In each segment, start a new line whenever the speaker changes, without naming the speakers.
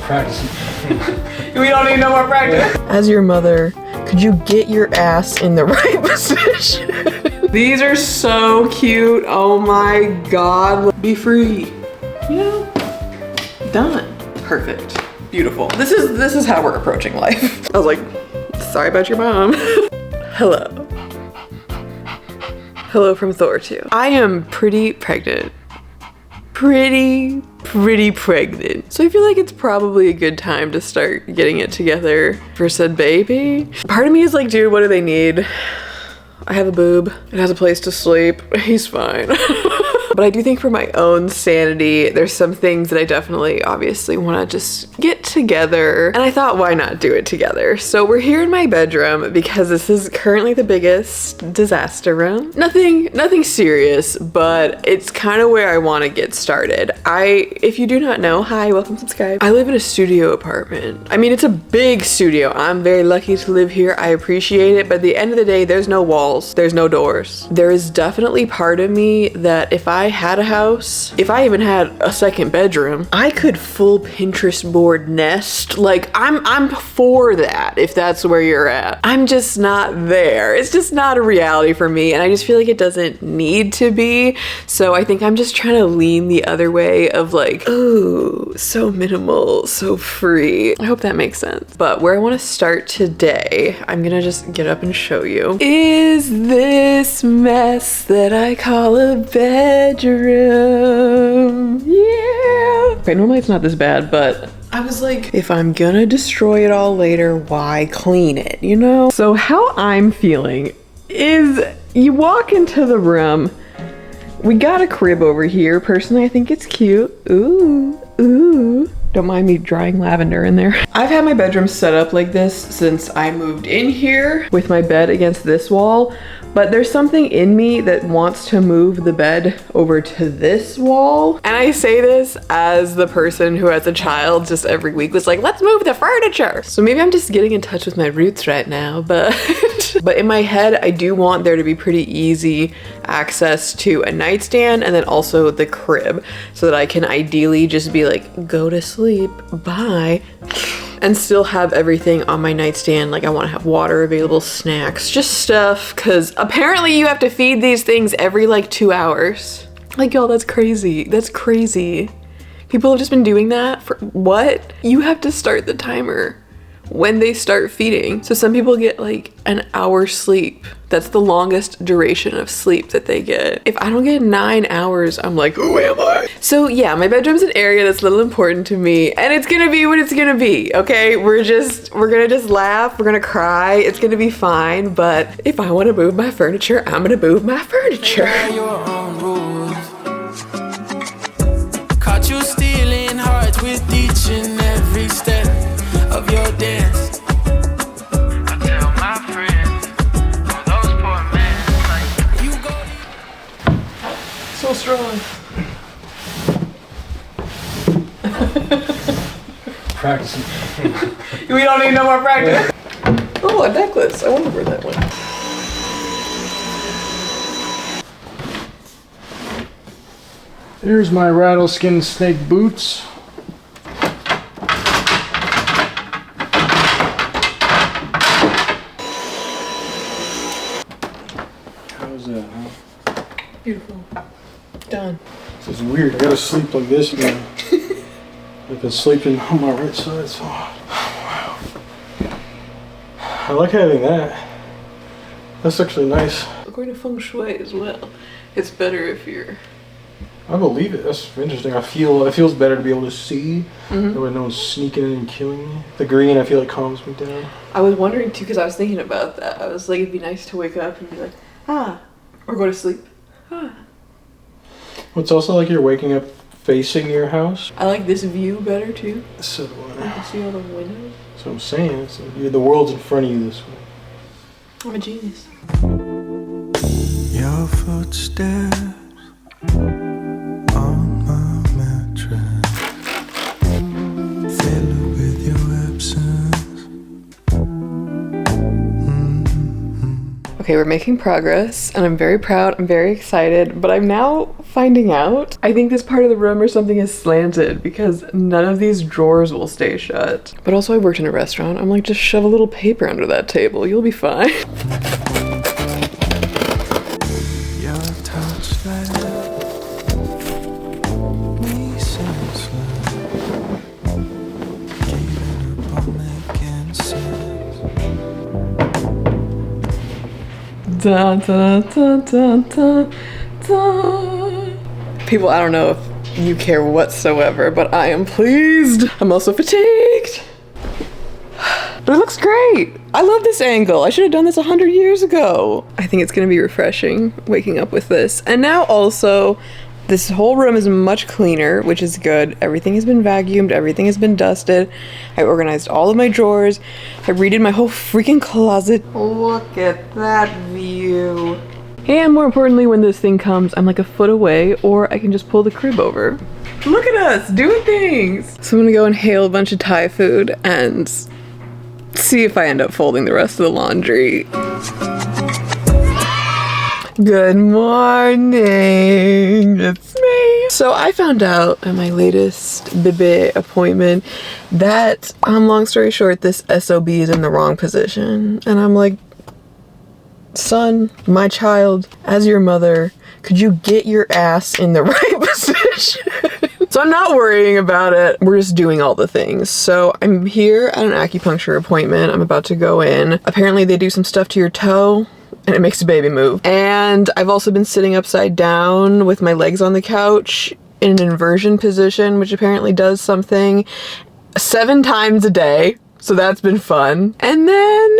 Practicing.
We don't need no more practice. As your mother, could you get your ass in the right position? These are so cute. Oh my God. Be free. You know, done. Perfect. Beautiful. This is how we're approaching life. I was like, sorry about your mom. Hello. Hello from Thor 2. I am pretty pregnant. Pretty pregnant. So I feel like it's probably a good time to start getting it together for said baby. Part of me is like, dude, what do they need? I have a boob. It has a place to sleep. He's fine. But I do think for my own sanity, there's some things that I definitely obviously want to just get together. And I thought, why not do it together? So we're here in my bedroom because this is currently the biggest disaster room. Nothing serious, but it's kind of where I want to get started. If you do not know, hi, welcome, subscribe. I live in a studio apartment. I mean, it's a big studio. I'm very lucky to live here. I appreciate it. But at the end of the day, there's no walls. There's no doors. There is definitely part of me that if I had a house, if I even had a second bedroom, I could full Pinterest board nest. Like I'm for that if that's where you're at. I'm just not there. It's just not a reality for me, and I just feel like it doesn't need to be. So I think I'm just trying to lean the other way of like, oh, so minimal, so free. I hope that makes sense. But where I want to start today, I'm gonna just get up and show you, is this mess that I call a bedroom. Yeah. Okay, normally it's not this bad, but I was like, if I'm gonna destroy it all later, why clean it, you know? So how I'm feeling is you walk into the room, we got a crib over here. Personally, I think it's cute. Ooh. Don't mind me drying lavender in there. I've had my bedroom set up like this since I moved in here with my bed against this wall, but there's something in me that wants to move the bed over to this wall. And I say this as the person who as a child just every week was like, let's move the furniture. So maybe I'm just getting in touch with my roots right now, but in my head, I do want there to be pretty easy access to a nightstand and then also the crib so that I can ideally just be like, go to sleep, bye, and still have everything on my nightstand. Like I want to have water available, snacks, just stuff, because apparently you have to feed these things every like 2 hours. Like, y'all, that's crazy. That's crazy. People have just been doing that for what? You have to start the timer when they start feeding. So some people get like an hour sleep. That's the longest duration of sleep that they get. If I don't get 9 hours, I'm like, who am I? So yeah, my bedroom's an area that's a little important to me, and it's gonna be what it's gonna be, okay? We're gonna just laugh, we're gonna cry, it's gonna be fine, but if I wanna move my furniture, I'm gonna move my furniture. Caught you stealing hearts with each and every step of your dance. I tell my friends, for those poor men, like you go. So strong.
Practicing.
We don't need no more practice. Oh, a necklace. I wonder where that went.
Here's my rattleskin snake boots. How's that, huh?
Beautiful. Done.
This is weird. I gotta sleep like this now. I've been sleeping on my right side, so wow. I like having that. That's actually nice.
According to feng shui as well, it's better if you're.
I believe it. That's interesting. It feels better to be able to see.
Mm-hmm.
When no one's sneaking in and killing me. The green, I feel like, calms me down.
I was wondering too, because I was thinking about that. I was like, it'd be nice to wake up and be like, ah, or go to sleep. Ah.
Well, it's also like you're waking up facing your house.
I like this view better too.
So do I.
I can see all the windows.
That's what I'm saying. It's like the world's in front of you this way.
I'm a genius.
Your footsteps on my mattress, fill it with your absence.
Okay, we're making progress and I'm very proud, I'm very excited, but I'm now finding out. I think this part of the room or something is slanted because none of these drawers will stay shut. But also I worked in a restaurant. I'm like, just shove a little paper under that table. You'll be fine.
Your touch left me senseless, giving up on making sense.
Da, da, da, da, da, da. People, I don't know if you care whatsoever, but I am pleased. I'm also fatigued. But it looks great. I love this angle. I should have done this 100 years ago. I think it's gonna be refreshing waking up with this. And now also, this whole room is much cleaner, which is good. Everything has been vacuumed, everything has been dusted. I organized all of my drawers. I redid my whole freaking closet. Look at that view. And more importantly, when this thing comes, I'm like a foot away, or I can just pull the crib over. Look at us doing things. So I'm gonna go inhale a bunch of Thai food and see if I end up folding the rest of the laundry. Good morning, it's me. So I found out at my latest bébé appointment that, long story short, this SOB is in the wrong position. And I'm like, son, my child, as your mother, could you get your ass in the right position? So I'm not worrying about it. We're just doing all the things. So I'm here at an acupuncture appointment. I'm about to go in. Apparently they do some stuff to your toe and it makes the baby move. And I've also been sitting upside down with my legs on the couch in an inversion position, which apparently does something 7 times a day. So that's been fun. And then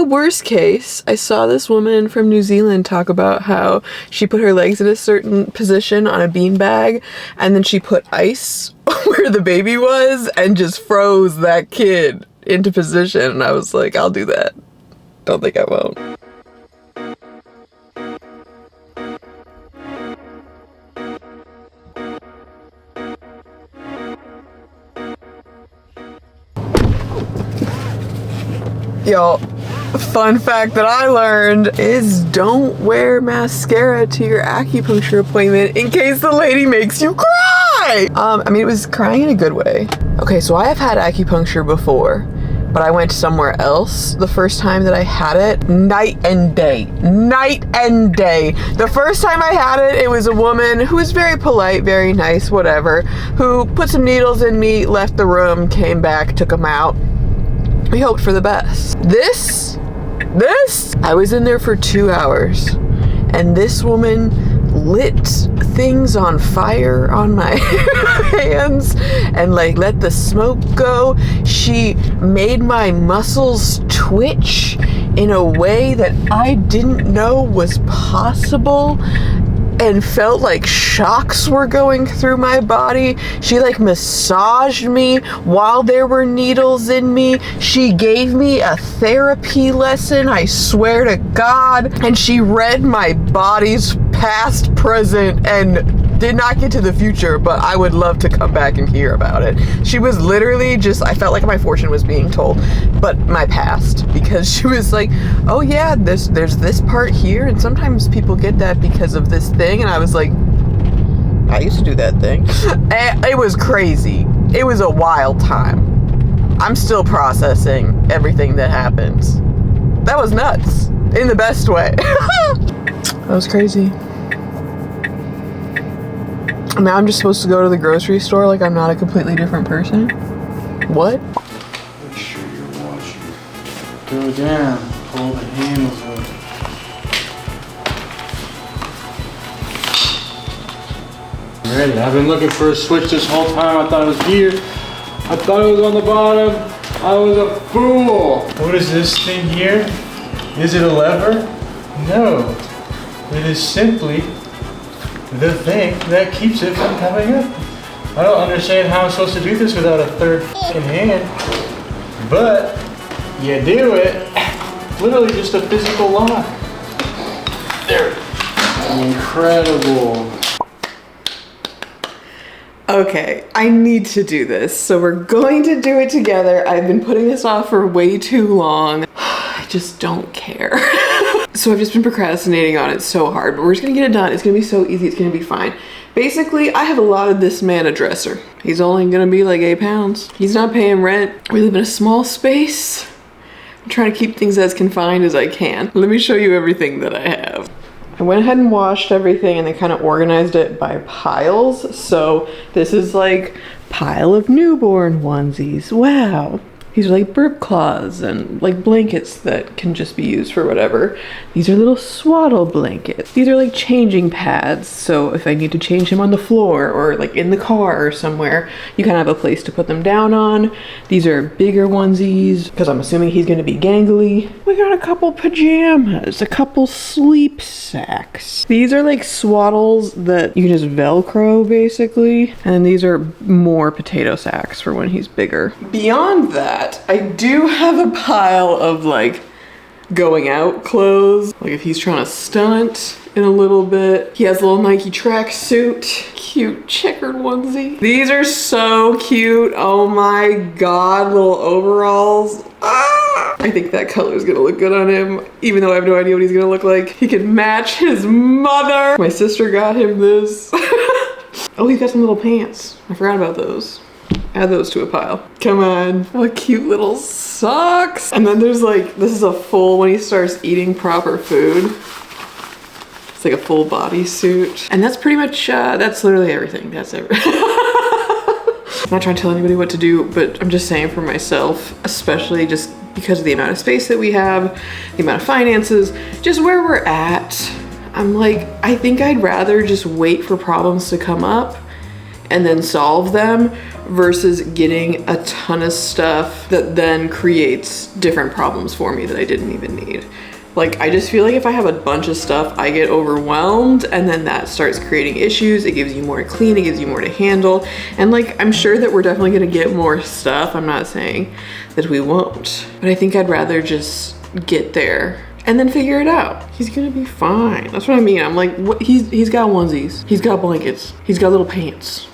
worst case, I saw this woman from New Zealand talk about how she put her legs in a certain position on a beanbag and then she put ice where the baby was and just froze that kid into position. And I was like, I'll do that. Don't think I won't. Y'all, fun fact that I learned is don't wear mascara to your acupuncture appointment in case the lady makes you cry. I mean, it was crying in a good way. Okay, so I have had acupuncture before, but I went somewhere else the first time that I had it. Night and day. Night and day. The first time I had it, it was a woman who was very polite, very nice, whatever, who put some needles in me, left the room, came back, took them out. We hoped for the best. This, I was in there for 2 hours and this woman lit things on fire on my hands and like let the smoke go. She made my muscles twitch in a way that I didn't know was possible and felt like shocks were going through my body. She like massaged me while there were needles in me. She gave me a therapy lesson, I swear to God. And she read my body's past, present, and did not get to the future, but I would love to come back and hear about it. She was literally just, I felt like my fortune was being told, but my past, because she was like, oh yeah, there's this part here, and sometimes people get that because of this thing, and I was like, I used to do that thing. And it was crazy. It was a wild time. I'm still processing everything that happens. That was nuts, in the best way. That was crazy. Now I'm just supposed to go to the grocery store like I'm not a completely different person? What?
Make sure you're watching. Go down. Pull the handles up. Ready. I've been looking for a switch this whole time. I thought it was here. I thought it was on the bottom. I was a fool. What is this thing here? Is it a lever? No. It is simply the thing that keeps it from coming up. I don't understand how I'm supposed to do this without a third fucking hand, but you do it. Literally just a physical lock. There. Incredible.
Okay, I need to do this, so we're going to do it together. I've been putting this off for way too long. I just don't care. So I've just been procrastinating on it so hard, but we're just gonna get it done. It's gonna be so easy, it's gonna be fine. Basically, I have allotted this man a dresser. He's only gonna be like 8 pounds. He's not paying rent. We live in a small space. I'm trying to keep things as confined as I can. Let me show you everything that I have. I went ahead and washed everything and then kind of organized it by piles. So this is like pile of newborn onesies. Wow. These are like burp cloths and like blankets that can just be used for whatever. These are little swaddle blankets. These are like changing pads. So if I need to change him on the floor or like in the car or somewhere, you kind of have a place to put them down on. These are bigger onesies because I'm assuming he's going to be gangly. We got a couple pajamas, a couple sleep sacks. These are like swaddles that you can just Velcro basically. And these are more potato sacks for when he's bigger. Beyond that, I do have a pile of like going out clothes. Like if he's trying to stunt in a little bit. He has a little Nike tracksuit, cute checkered onesie. These are so cute. Oh my God, little overalls. Ah! I think that color is gonna look good on him, even though I have no idea what he's gonna look like. He can match his mother. My sister got him this. Oh, he's got some little pants. I forgot about those. Add those to a pile. Come on. What cute little socks. And then there's like, this is a full, when he starts eating proper food, it's like a full bodysuit. And that's pretty much, that's literally everything. That's everything. I'm not trying to tell anybody what to do, but I'm just saying for myself, especially just because of the amount of space that we have, the amount of finances, just where we're at. I'm like, I think I'd rather just wait for problems to come up and then solve them versus getting a ton of stuff that then creates different problems for me that I didn't even need. Like, I just feel like if I have a bunch of stuff, I get overwhelmed and then that starts creating issues. It gives you more to clean, it gives you more to handle. And like, I'm sure that we're definitely gonna get more stuff. I'm not saying that we won't, but I think I'd rather just get there and then figure it out. He's gonna be fine. That's what I mean. I'm like, what? He's got onesies, he's got blankets, he's got little pants.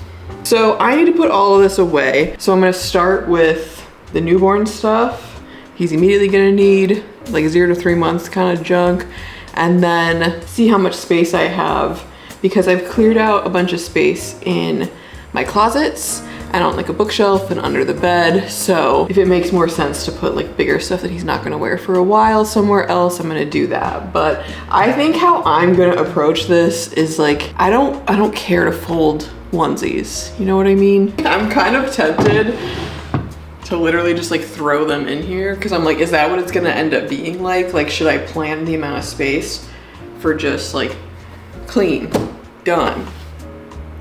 So I need to put all of this away. So I'm gonna start with the newborn stuff. He's immediately gonna need like 0 to 3 months kind of junk, and then see how much space I have, because I've cleared out a bunch of space in my closets and on like a bookshelf and under the bed. So if it makes more sense to put like bigger stuff that he's not gonna wear for a while somewhere else, I'm gonna do that. But I think how I'm gonna approach this is like, I don't care to fold onesies, you know what I mean? I'm kind of tempted to literally just like throw them in here, because I'm like, is that what it's gonna end up being like? Like, should I plan the amount of space for just like clean, done?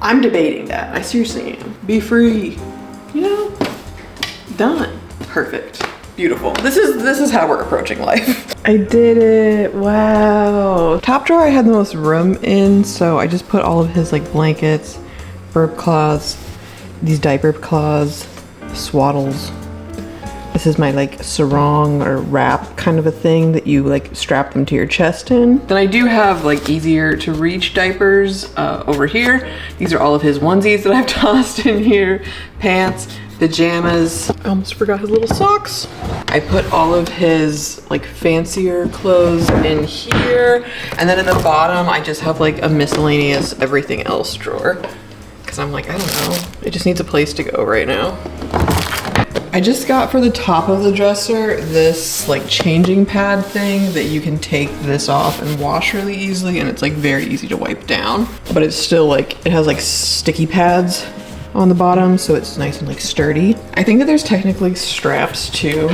I'm debating that. I seriously am. Be free, you know? Done. Perfect. Beautiful. This is how we're approaching life. I did it. Wow. Top drawer I had the most room in, so I just put all of his like blankets, burp cloths, these diaper cloths, swaddles. This is my like sarong or wrap kind of a thing that you like strap them to your chest in. Then I do have like easier to reach diapers over here. These are all of his onesies that I've tossed in here. Pants, pajamas. I almost forgot his little socks. I put all of his like fancier clothes in here. And then in the bottom, I just have like a miscellaneous everything else drawer. Cause I'm like, I don't know. It just needs a place to go right now. I just got for the top of the dresser this like changing pad thing that you can take this off and wash really easily, and it's like very easy to wipe down, but it's still like, it has like sticky pads on the bottom, so it's nice and like sturdy. I think that there's technically straps too,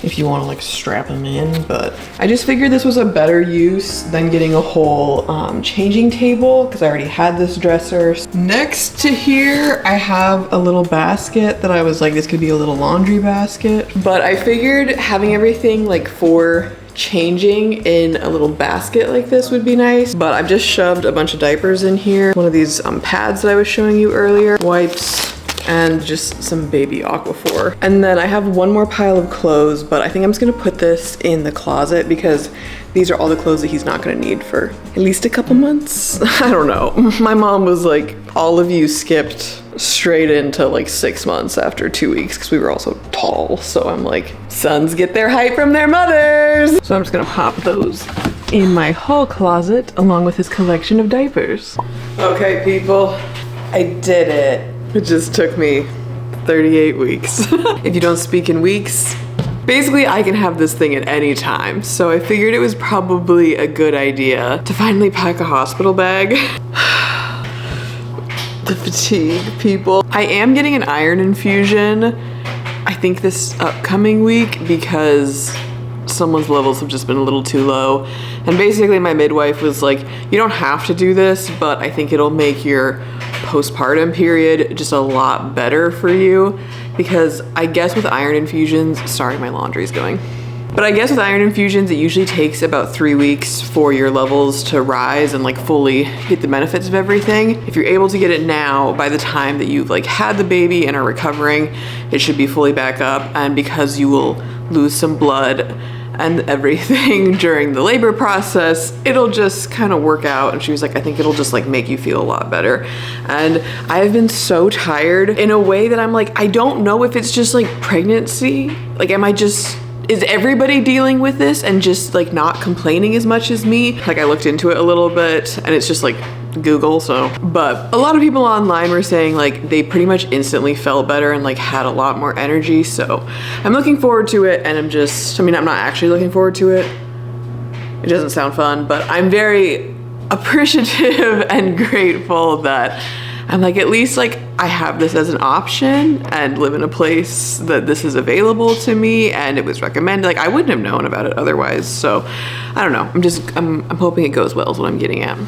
if you want to like strap them in, but I just figured this was a better use than getting a whole changing table, because I already had this dresser. Next to here, I have a little basket that I was like, this could be a little laundry basket, but I figured having everything like for changing in a little basket like this would be nice. But I've just shoved a bunch of diapers in here, one of these pads that I was showing you earlier, wipes, and just some baby Aquaphor. And then I have one more pile of clothes, but I think I'm just gonna put this in the closet because these are all the clothes that he's not gonna need for at least a couple months. I don't know. My mom was like, all of you skipped straight into like 6 months after 2 weeks because we were all so tall. So I'm like, sons get their height from their mothers. So I'm just gonna pop those in my hall closet along with his collection of diapers. Okay, people, I did it. It just took me 38 weeks. If you don't speak in weeks, basically I can have this thing at any time. So I figured it was probably a good idea to finally pack a hospital bag. The fatigue, people. I am getting an iron infusion, I think this upcoming week, because someone's levels have just been a little too low. And basically my midwife was like, you don't have to do this, but I think it'll make your postpartum period just a lot better for you. Because I guess with iron infusions, sorry, my laundry's going. But I guess with iron infusions, it usually takes about 3 weeks for your levels to rise and like fully get the benefits of everything. If you're able to get it now, by the time that you've like had the baby and are recovering, it should be fully back up. And because you will lose some blood and everything during the labor process, it'll just kind of work out. And she was like, I think it'll just like make you feel a lot better. And I've been so tired in a way that I'm like, I don't know if it's just like pregnancy. Like, is everybody dealing with this and just like not complaining as much as me? Like, I looked into it a little bit and it's just like Google, so. But a lot of people online were saying like they pretty much instantly felt better and like had a lot more energy. So I'm looking forward to it, and I'm not actually looking forward to it. It doesn't sound fun, but I'm very appreciative and grateful that I'm like, at least like I have this as an option and live in a place that this is available to me and it was recommended. Like, I wouldn't have known about it otherwise. So I don't know. I'm hoping it goes well is what I'm getting at.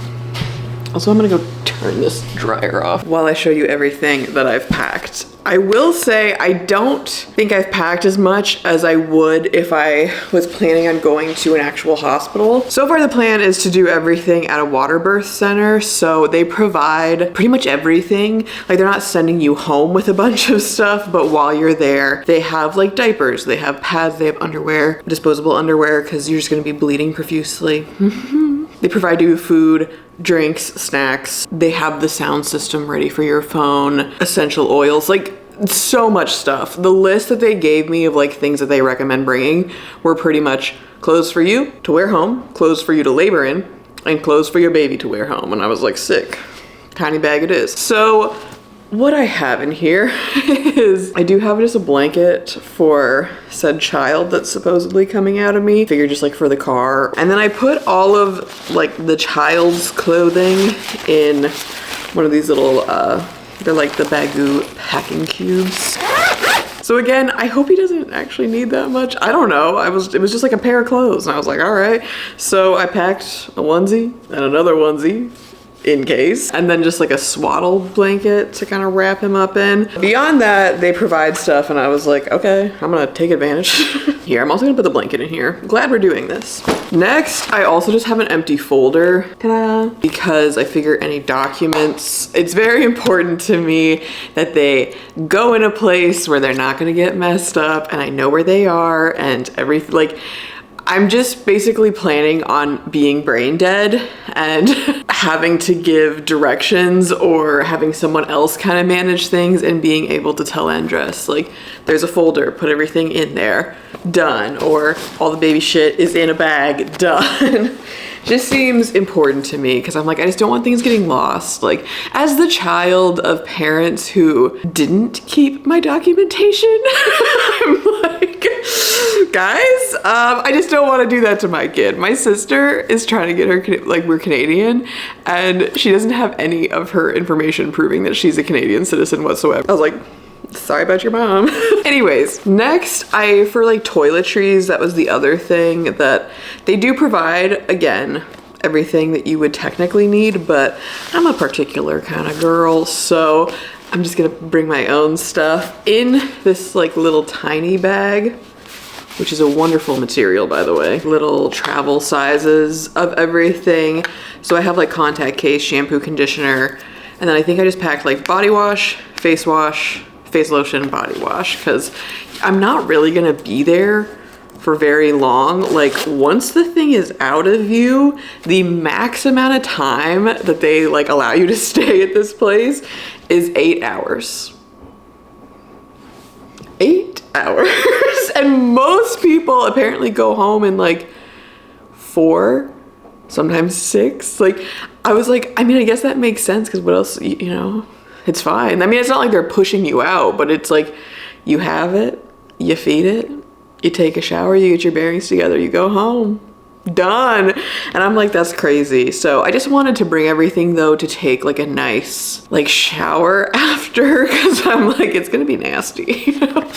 Also, I'm gonna go turn this dryer off while I show you everything that I've packed. I will say I don't think I've packed as much as I would if I was planning on going to an actual hospital. So far the plan is to do everything at a water birth center. So they provide pretty much everything. Like, they're not sending you home with a bunch of stuff, but while you're there, they have like diapers, they have pads, they have underwear, disposable underwear, because you're just gonna be bleeding profusely. They provide you food, drinks, snacks. They have the sound system ready for your phone, essential oils, like so much stuff. The list that they gave me of like things that they recommend bringing were pretty much clothes for you to wear home, clothes for you to labor in, and clothes for your baby to wear home. And I was like, sick. Tiny bag it is. So what I have in here is, I do have just a blanket for said child that's supposedly coming out of me. Figured just like for the car. And then I put all of like the child's clothing in one of these little, they're like the Bagoo packing cubes. So again, I hope he doesn't actually need that much. I don't know. It was just like a pair of clothes. And I was like, all right. So I packed a onesie and another onesie in case, and then just like a swaddle blanket to kind of wrap him up in. Beyond that, they provide stuff, and I was like, okay, I'm gonna take advantage. Here, I'm also gonna put the blanket in here. I'm glad we're doing this. Next, I also just have an empty folder, ta-da, because I figure any documents, it's very important to me that they go in a place where they're not gonna get messed up, and I know where they are, and everything, like, I'm just basically planning on being brain dead and having to give directions or having someone else kind of manage things and being able to tell Andres, like, there's a folder, put everything in there, done, or all the baby shit is in a bag, done. Just seems important to me because I'm like, I just don't want things getting lost. Like, as the child of parents who didn't keep my documentation, I'm like, guys, I just don't want to do that to my kid. My sister is trying to get her, like, we're Canadian, and she doesn't have any of her information proving that she's a Canadian citizen whatsoever. I was like, sorry about your mom. Anyways, next, for like toiletries, that was the other thing that they do provide. Again, everything that you would technically need, but I'm a particular kind of girl, so I'm just gonna bring my own stuff in this like little tiny bag, which is a wonderful material, by the way. Little travel sizes of everything. So I have like contact case, shampoo, conditioner, and then I think I just packed like body wash, face wash, face lotion and body wash, because I'm not really gonna be there for very long. Like once the thing is out of you, the max amount of time that they like allow you to stay at this place is 8 hours. 8 hours. And most people apparently go home in like 4, sometimes 6. Like I was like, I mean, I guess that makes sense, because what else, you know, it's fine. I mean, it's not like they're pushing you out, but it's like you have it, you feed it, you take a shower, you get your bearings together, you go home. Done. And I'm like, that's crazy. So I just wanted to bring everything though to take like a nice like shower after, because I'm like, it's gonna be nasty. You know?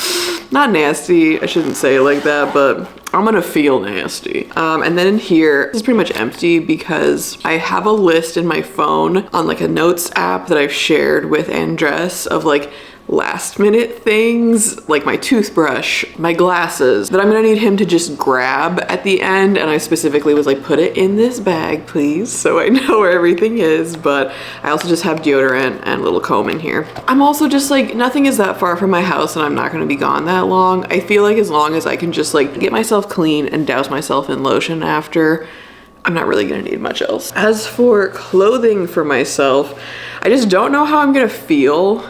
Not nasty, I shouldn't say it like that, but I'm gonna feel nasty. And then in here, this is pretty much empty because I have a list in my phone on like a notes app that I've shared with Andres of like last minute things, like my toothbrush, my glasses, that I'm gonna need him to just grab at the end. And I specifically was like, put it in this bag, please, so I know where everything is. But I also just have deodorant and a little comb in here. I'm also just like, nothing is that far from my house and I'm not gonna be gone that long. I feel like as long as I can just like get myself clean and douse myself in lotion after, I'm not really gonna need much else. As for clothing for myself, I just don't know how I'm gonna feel.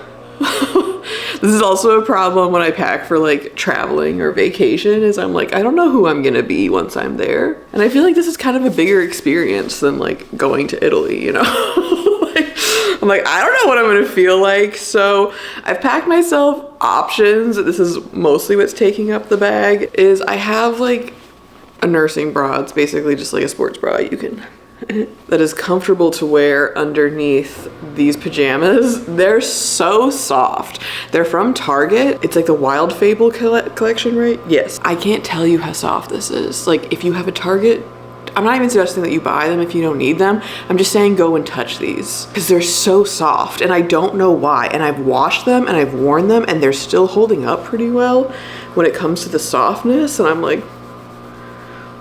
This is also a problem when I pack for like traveling or vacation, is I'm like, I don't know who I'm gonna be once I'm there. And I feel like this is kind of a bigger experience than like going to Italy, you know? I'm like, I don't know what I'm gonna feel like. So I've packed myself options. This is mostly what's taking up the bag, is I have like a nursing bra. It's basically just like a sports bra you can that is comfortable to wear underneath these pajamas. They're so soft. They're from Target. It's like the Wild Fable collection, right? Yes. I can't tell you how soft this is. Like if you have a Target, I'm not even suggesting that you buy them if you don't need them. I'm just saying go and touch these, because they're so soft and I don't know why. And I've washed them and I've worn them and they're still holding up pretty well when it comes to the softness. And I'm like,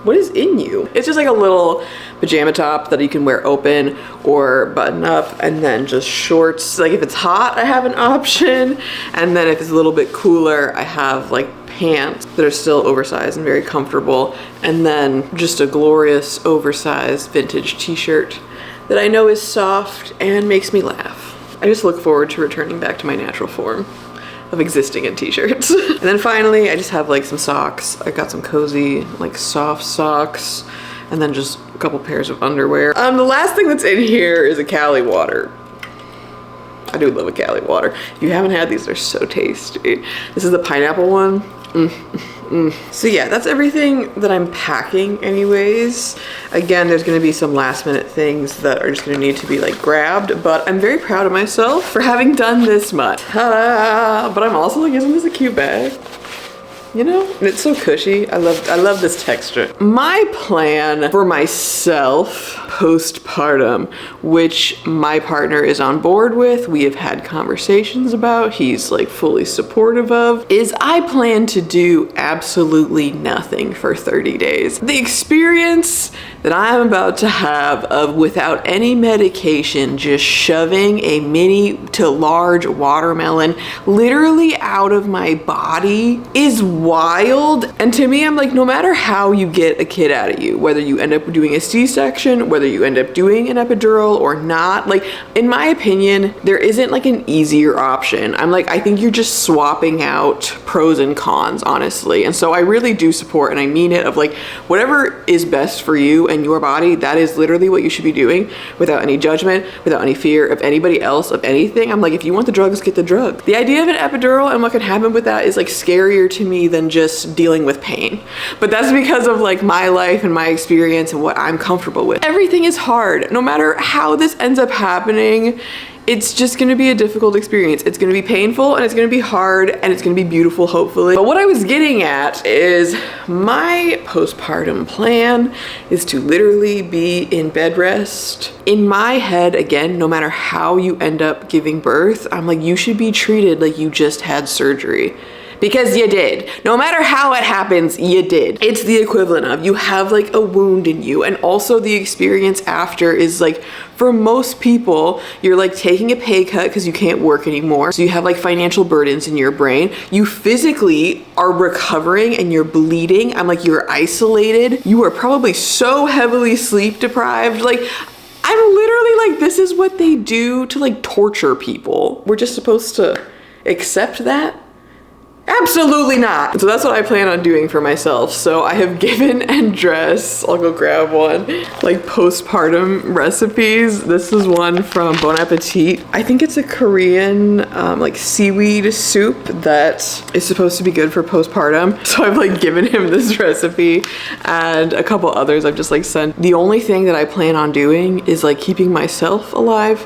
what is in you? It's just like a little pajama top that you can wear open or button up, and then just shorts. Like if it's hot, I have an option. And then if it's a little bit cooler, I have like pants that are still oversized and very comfortable. And then just a glorious oversized vintage t-shirt that I know is soft and makes me laugh. I just look forward to returning back to my natural form of existing in t-shirts. And then finally, I just have like some socks. I got some cozy, like soft socks, and then just a couple pairs of underwear. The last thing that's in here is a Cali water. I do love a Cali water. If you haven't had these, they're so tasty. This is the pineapple one. So yeah, that's everything that I'm packing anyways. Again, there's gonna be some last minute things that are just gonna need to be like grabbed, but I'm very proud of myself for having done this much. Ta-da! But I'm also like, isn't this a cute bag? You know, and it's so cushy. I love this texture. My plan for myself postpartum, which my partner is on board with, we have had conversations about, he's like fully supportive of, is I plan to do absolutely nothing for 30 days. The experience that I'm about to have of, without any medication, just shoving a mini to large watermelon literally out of my body is wild. And to me, I'm like, no matter how you get a kid out of you, whether you end up doing a C-section, whether you end up doing an epidural or not, like in my opinion, there isn't like an easier option. I'm like, I think you're just swapping out pros and cons, honestly. And so I really do support, and I mean it, of like, whatever is best for you and your body, that is literally what you should be doing, without any judgment, without any fear of anybody else, of anything. I'm like, if you want the drugs, get the drug. The idea of an epidural and what can happen with that is like scarier to me than just dealing with pain. But that's because of like my life and my experience and what I'm comfortable with. Everything is hard. No matter how this ends up happening, it's just gonna be a difficult experience. It's gonna be painful and it's gonna be hard and it's gonna be beautiful, hopefully. But what I was getting at is my postpartum plan is to literally be in bed rest. In my head, again, no matter how you end up giving birth, I'm like, you should be treated like you just had surgery. Because you did. No matter how it happens, you did. It's the equivalent of you have like a wound in you. And also the experience after is like, for most people, you're like taking a pay cut because you can't work anymore. So you have like financial burdens in your brain. You physically are recovering and you're bleeding. I'm like, you're isolated. You are probably so heavily sleep deprived. Like, I'm literally like, this is what they do to like torture people. We're just supposed to accept that? Absolutely not. So that's what I plan on doing for myself. So I have given Andres, I'll go grab one, like postpartum recipes. This is one from Bon Appetit. I think it's a Korean like seaweed soup that is supposed to be good for postpartum. So I've like given him this recipe and a couple others I've just like sent. The only thing that I plan on doing is like keeping myself alive,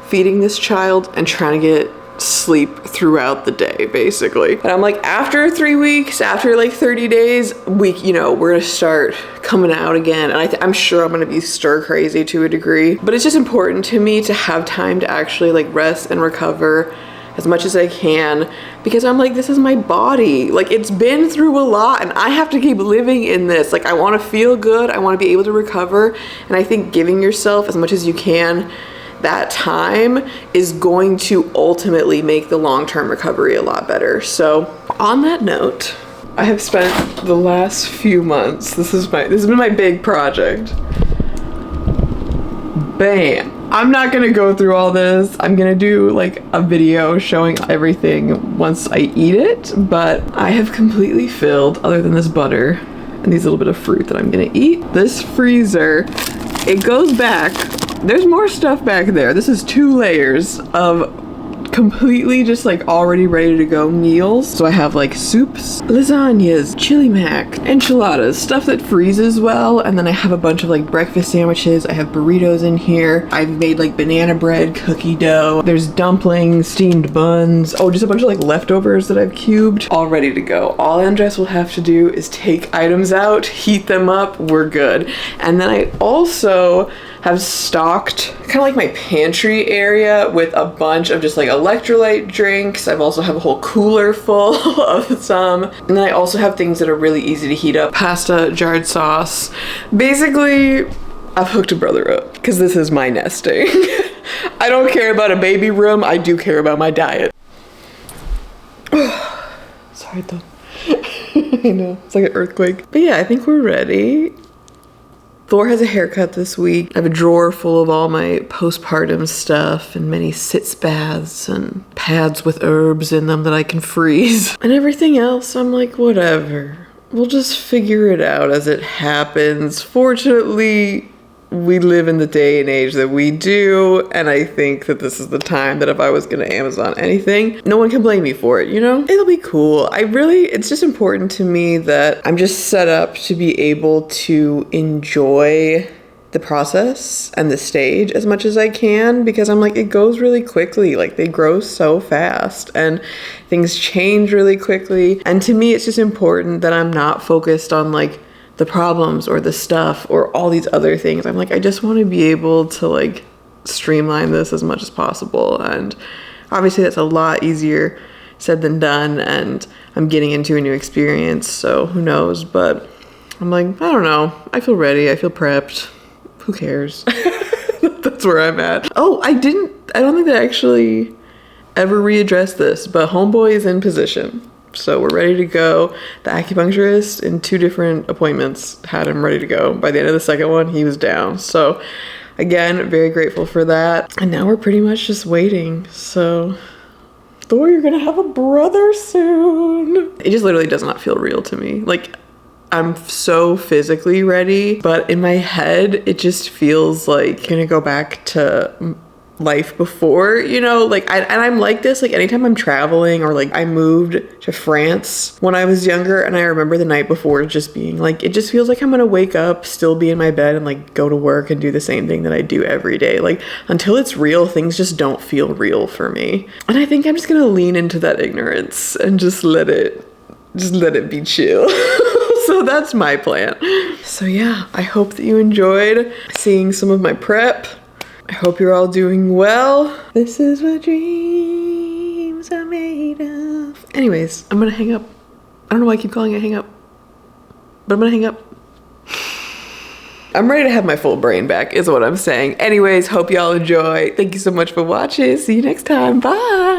feeding this child, and trying to get sleep throughout the day, basically. And I'm like, after 3 weeks, after like 30 days, we're gonna start coming out again. And I'm sure I'm gonna be stir crazy to a degree, but it's just important to me to have time to actually like rest and recover as much as I can, because I'm like, this is my body. Like, it's been through a lot and I have to keep living in this. Like, I wanna feel good, I wanna be able to recover. And I think giving yourself as much as you can that time is going to ultimately make the long-term recovery a lot better. So on that note, I have spent the last few months, this has been my big project. Bam. I'm not gonna go through all this. I'm gonna do like a video showing everything once I eat it, but I have completely filled, other than this butter and these little bit of fruit that I'm gonna eat, this freezer. It goes back. There's more stuff back there. This is 2 layers of completely just like already ready to go meals. So I have like soups, lasagnas, chili mac, enchiladas, stuff that freezes well. And then I have a bunch of like breakfast sandwiches. I have burritos in here. I've made like banana bread, cookie dough. There's dumplings, steamed buns. Oh, just a bunch of like leftovers that I've cubed, all ready to go. All Andres will have to do is take items out, heat them up, we're good. And then I also have stocked kind of like my pantry area with a bunch of just like electrolyte drinks. I've also have a whole cooler full of some. And then I also have things that are really easy to heat up. Pasta, jarred sauce. Basically, I've hooked a brother up because this is my nesting. I don't care about a baby room. I do care about my diet. Sorry though. I know, it's like an earthquake. But yeah, I think we're ready. Thor has a haircut this week. I have a drawer full of all my postpartum stuff and many sitz baths and pads with herbs in them that I can freeze. And everything else, I'm like, whatever. We'll just figure it out as it happens. Fortunately, we live in the day and age that we do, and I think that this is the time that if I was gonna Amazon anything, no one can blame me for it, you know? It'll be cool. It's just important to me that I'm just set up to be able to enjoy the process and the stage as much as I can, because I'm like, it goes really quickly. Like, they grow so fast and things change really quickly. And to me, it's just important that I'm not focused on like the problems or the stuff or all these other things. I'm like, I just want to be able to like streamline this as much as possible. And obviously that's a lot easier said than done, and I'm getting into a new experience, so who knows. But I'm like, I don't know, I feel ready, I feel prepped, who cares? That's where I'm at. Oh, I don't think that I actually ever readdressed this, but homeboy is in position. So we're ready to go. The acupuncturist in 2 different appointments had him ready to go. By the end of the second one, he was down. So again, very grateful for that. And now we're pretty much just waiting. So Thor, you're gonna have a brother soon. It just literally does not feel real to me. Like, I'm so physically ready, but in my head, it just feels like I'm gonna go back to life before, you know, like, and I'm like this, like, anytime I'm traveling, or like I moved to France when I was younger, and I remember the night before just being like, it just feels like I'm gonna wake up, still be in my bed, and like go to work and do the same thing that I do every day. Like, until it's real, things just don't feel real for me. And I think I'm just gonna lean into that ignorance and just let it be chill. So that's my plan. So yeah, I hope that you enjoyed seeing some of my prep. I hope you're all doing well. This is what dreams are made of. Anyways, I'm gonna hang up. I don't know why I keep calling it hang up, but I'm gonna hang up. I'm ready to have my full brain back is what I'm saying. Anyways, hope y'all enjoy. Thank you so much for watching. See you next time. Bye.